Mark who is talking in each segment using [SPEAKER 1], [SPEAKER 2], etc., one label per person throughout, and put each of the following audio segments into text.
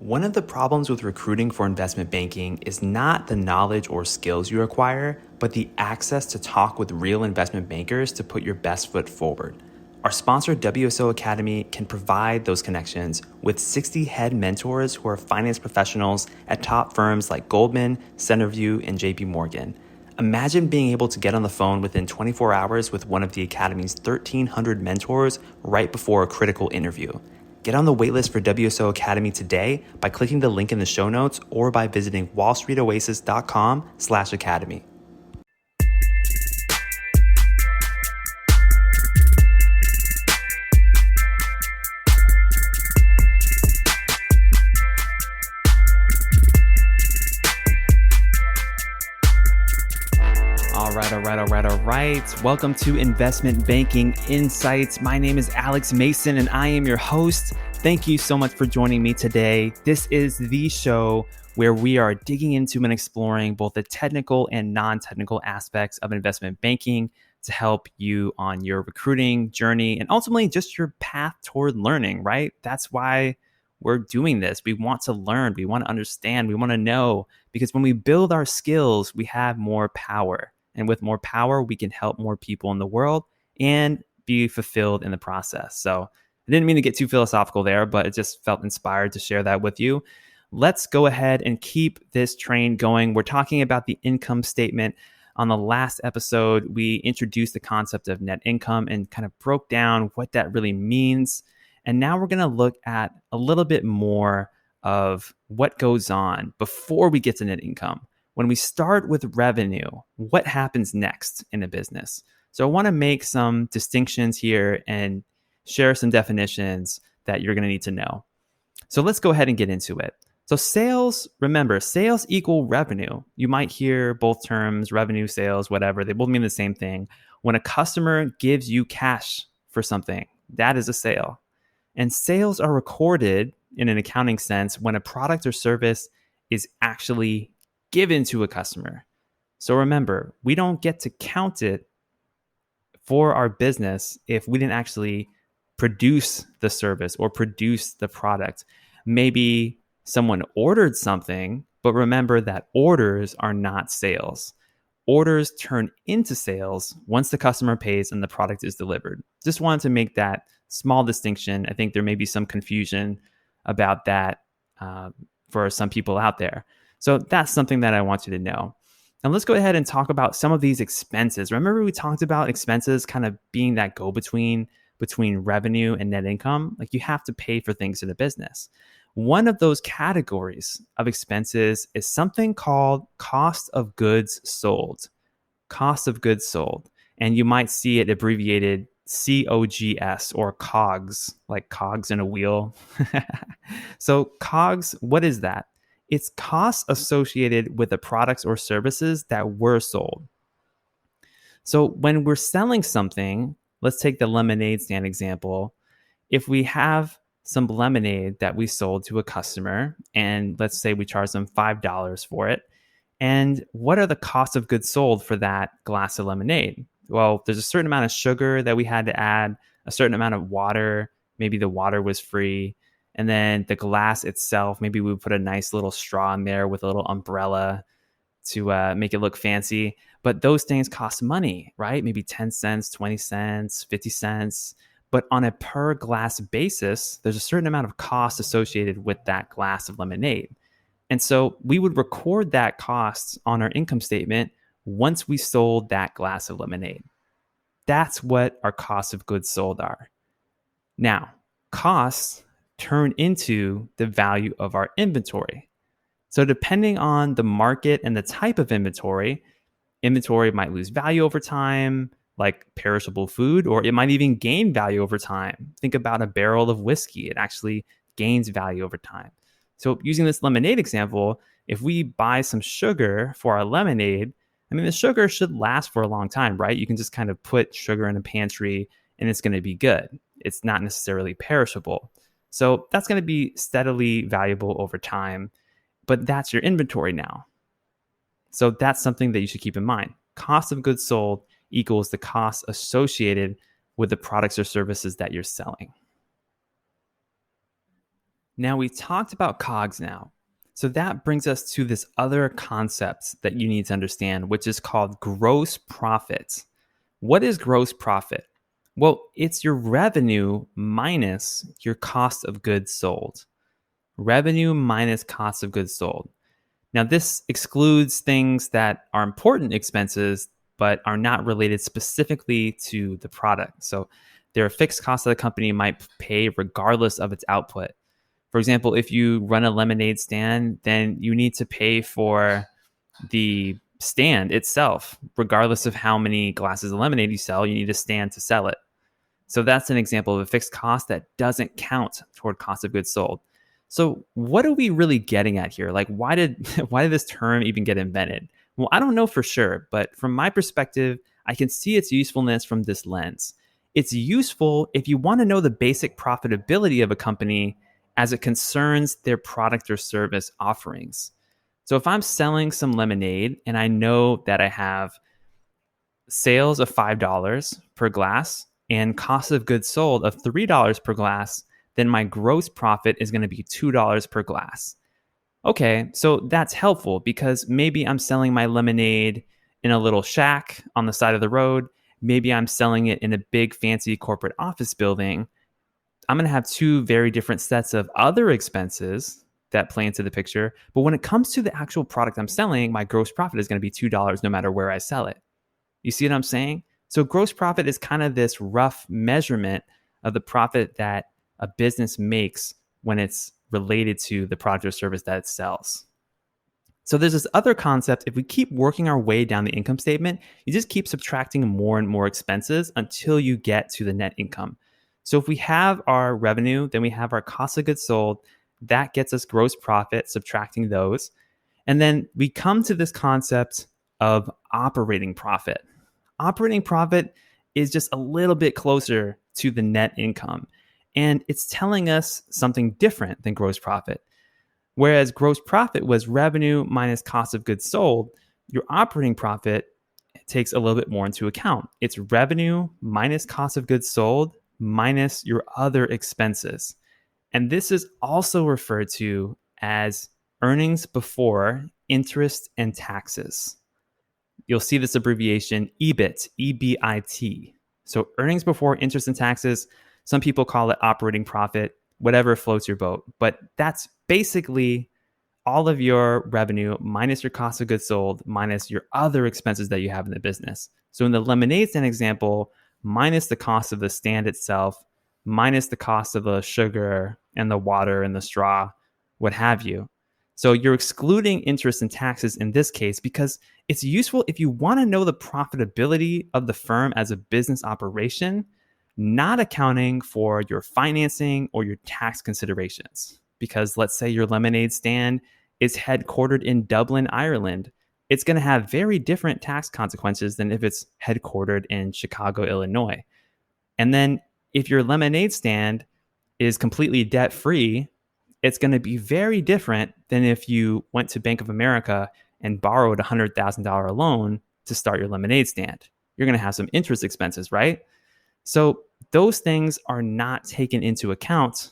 [SPEAKER 1] One of the problems with recruiting for investment banking is not the knowledge or skills you acquire, but the access to talk with real investment bankers to put your best foot forward. Our sponsor, WSO Academy, can provide those connections with 60 head mentors who are finance professionals at top firms like Goldman, Centerview, and JP Morgan. Imagine being able to get on the phone within 24 hours with one of the Academy's 1,300 mentors right before a critical interview. Get on the waitlist for WSO Academy today by clicking the link in the show notes or by visiting wallstreetoasis.com/academy. All right. Welcome to Investment Banking Insights. My name is Alex Mason and I am your host. Thank you so much for joining me today. This is the show where we are digging into and exploring both the technical and non-technical aspects of investment banking to help you on your recruiting journey and ultimately just your path toward learning, right? That's why we're doing this. We want to learn, we want to understand, we want to know, because when we build our skills, we have more power. And with more power, we can help more people in the world and be fulfilled in the process. So I didn't mean to get too philosophical there, but it just felt inspired to share that with you. Let's go ahead and keep this train going. We're talking about the income statement. On the last episode, we introduced the concept of net income and kind of broke down what that really means. And now we're going to look at a little bit more of what goes on before we get to net income. When we start with revenue, what happens next in a business? So I want to make some distinctions here and share some definitions that you're going to need to know. So let's go ahead and get into it. So sales, remember, sales equal revenue. You might hear both terms, revenue, sales, whatever. They both mean the same thing. When a customer gives you cash for something, that is a sale. And sales are recorded in an accounting sense when a product or service is actually given to a customer. So remember, we don't get to count it for our business if we didn't actually produce the service or produce the product. Maybe someone ordered something, but remember that orders are not sales. Orders turn into sales once the customer pays and the product is delivered. Just wanted to make that small distinction. I think there may be some confusion about that for some people out there. So that's something that I want you to know. And let's go ahead and talk about some of these expenses. Remember we talked about expenses kind of being that go-between between revenue and net income? Like you have to pay for things in a business. One of those categories of expenses is something called cost of goods sold. Cost of goods sold. And you might see it abbreviated COGS or COGS, like cogs in a wheel. So COGS, what is that? It's costs associated with the products or services that were sold. So when we're selling something, let's take the lemonade stand example. If we have some lemonade that we sold to a customer, and let's say we charge them $5 for it, and what are the costs of goods sold for that glass of lemonade? Well, there's a certain amount of sugar that we had to add, a certain amount of water, maybe the water was free. And then the glass itself, maybe we would put a nice little straw in there with a little umbrella to make it look fancy. But those things cost money, right? Maybe 10 cents, 20 cents, 50 cents. But on a per glass basis, there's a certain amount of cost associated with that glass of lemonade. And so we would record that cost on our income statement once we sold that glass of lemonade. That's what our cost of goods sold are. Now, costs turn into the value of our inventory. So depending on the market and the type of inventory might lose value over time, like perishable food, or it might even gain value over time. Think about a barrel of whiskey. It actually gains value over time. So using this lemonade example, if we buy some sugar for our lemonade, I mean, the sugar should last for a long time, right? You can just kind of put sugar in a pantry and it's going to be good. It's not necessarily perishable. So that's going to be steadily valuable over time, but that's your inventory now. So that's something that you should keep in mind. Cost of goods sold equals the cost associated with the products or services that you're selling. Now we talked about COGS now. So that brings us to this other concept that you need to understand, which is called gross profit. What is gross profit? Well, it's your revenue minus your cost of goods sold. Revenue minus cost of goods sold. Now, this excludes things that are important expenses, but are not related specifically to the product. So they're a fixed cost that the company might pay regardless of its output. For example, if you run a lemonade stand, then you need to pay for the stand itself. Regardless of how many glasses of lemonade you sell, you need a stand to sell it. So that's an example of a fixed cost that doesn't count toward cost of goods sold. So what are we really getting at here? Like, why did why did this term even get invented? Well, I don't know for sure, but from my perspective, I can see its usefulness from this lens. It's useful if you want to know the basic profitability of a company as it concerns their product or service offerings. So if I'm selling some lemonade and I know that I have sales of $5 per glass and cost of goods sold of $3 per glass, then my gross profit is going to be $2 per glass. Okay, so that's helpful because maybe I'm selling my lemonade in a little shack on the side of the road. Maybe I'm selling it in a big fancy corporate office building. I'm going to have two very different sets of other expenses that play into the picture. But when it comes to the actual product I'm selling, my gross profit is going to be $2 no matter where I sell it. You see what I'm saying? So gross profit is kind of this rough measurement of the profit that a business makes when it's related to the product or service that it sells. So there's this other concept. If we keep working our way down the income statement, you just keep subtracting more and more expenses until you get to the net income. So if we have our revenue, then we have our cost of goods sold. That gets us gross profit, subtracting those. And then we come to this concept of operating profit. Operating profit is just a little bit closer to the net income. And it's telling us something different than gross profit. Whereas gross profit was revenue minus cost of goods sold, your operating profit takes a little bit more into account. It's revenue minus cost of goods sold minus your other expenses. And this is also referred to as earnings before interest and taxes. You'll see this abbreviation EBIT, EBIT. So earnings before interest and taxes, some people call it operating profit, whatever floats your boat. But that's basically all of your revenue minus your cost of goods sold minus your other expenses that you have in the business. So in the lemonade stand example, minus the cost of the stand itself, minus the cost of the sugar and the water and the straw, what have you. So you're excluding interest and taxes in this case because it's useful if you want to know the profitability of the firm as a business operation, not accounting for your financing or your tax considerations. Because let's say your lemonade stand is headquartered in Dublin, Ireland. It's going to have very different tax consequences than if it's headquartered in Chicago, Illinois. And then if your lemonade stand is completely debt-free, it's going to be very different than if you went to Bank of America and borrowed a $100,000 loan to start your lemonade stand. You're going to have some interest expenses, right? So those things are not taken into account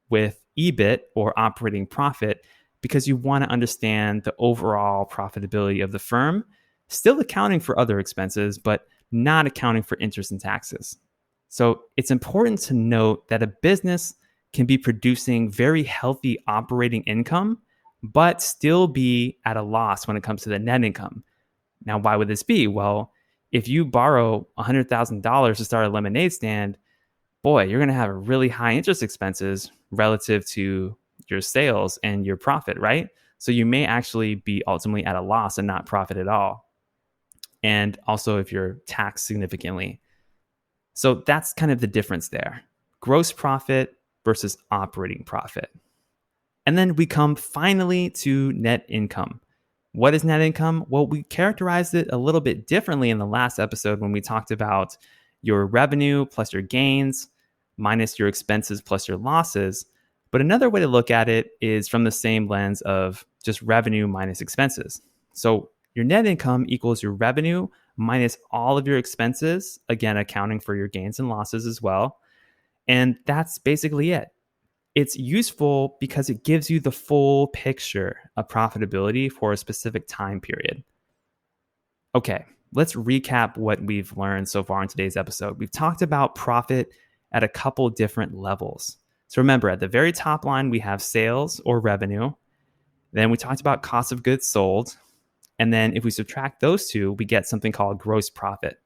[SPEAKER 1] with EBIT or operating profit because you want to understand the overall profitability of the firm, still accounting for other expenses, but not accounting for interest and taxes. So it's important to note that a business can be producing very healthy operating income, but still be at a loss when it comes to the net income. Now, why would this be? Well, if you borrow $100,000 to start a lemonade stand, boy, you're going to have really high interest expenses relative to your sales and your profit, right? So you may actually be ultimately at a loss and not profit at all. And also if you're taxed significantly. So that's kind of the difference there. Gross profit versus operating profit. And then we come finally to net income. What is net income? Well, we characterized it a little bit differently in the last episode when we talked about your revenue plus your gains minus your expenses plus your losses. But another way to look at it is from the same lens of just revenue minus expenses. So your net income equals your revenue minus all of your expenses, again, accounting for your gains and losses as well. And that's basically it. It's useful because it gives you the full picture of profitability for a specific time period. Okay, let's recap what we've learned so far in today's episode. We've talked about profit at a couple different levels. So remember, at the very top line, we have sales or revenue. Then we talked about cost of goods sold. And then if we subtract those two, we get something called gross profit.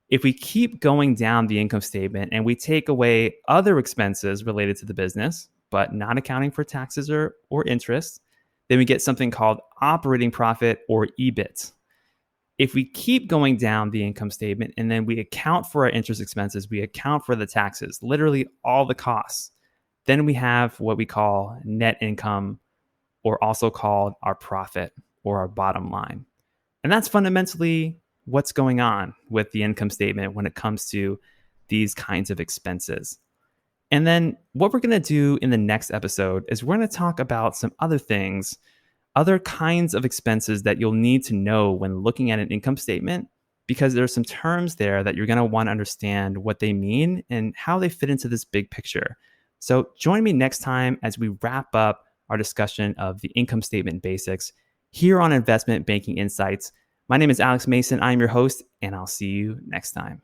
[SPEAKER 1] If we keep going down the income statement and we take away other expenses related to the business, but not accounting for taxes or interest, then we get something called operating profit or EBIT. If we keep going down the income statement and then we account for our interest expenses, we account for the taxes, literally all the costs, then we have what we call net income, or also called our profit or our bottom line. And that's fundamentally what's going on with the income statement when it comes to these kinds of expenses. And then what we're going to do in the next episode is we're going to talk about some other things, other kinds of expenses that you'll need to know when looking at an income statement, because there are some terms there that you're going to want to understand what they mean and how they fit into this big picture. So join me next time as we wrap up our discussion of the income statement basics here on Investment Banking Insights. My name is Alex Mason. I'm your host, and I'll see you next time.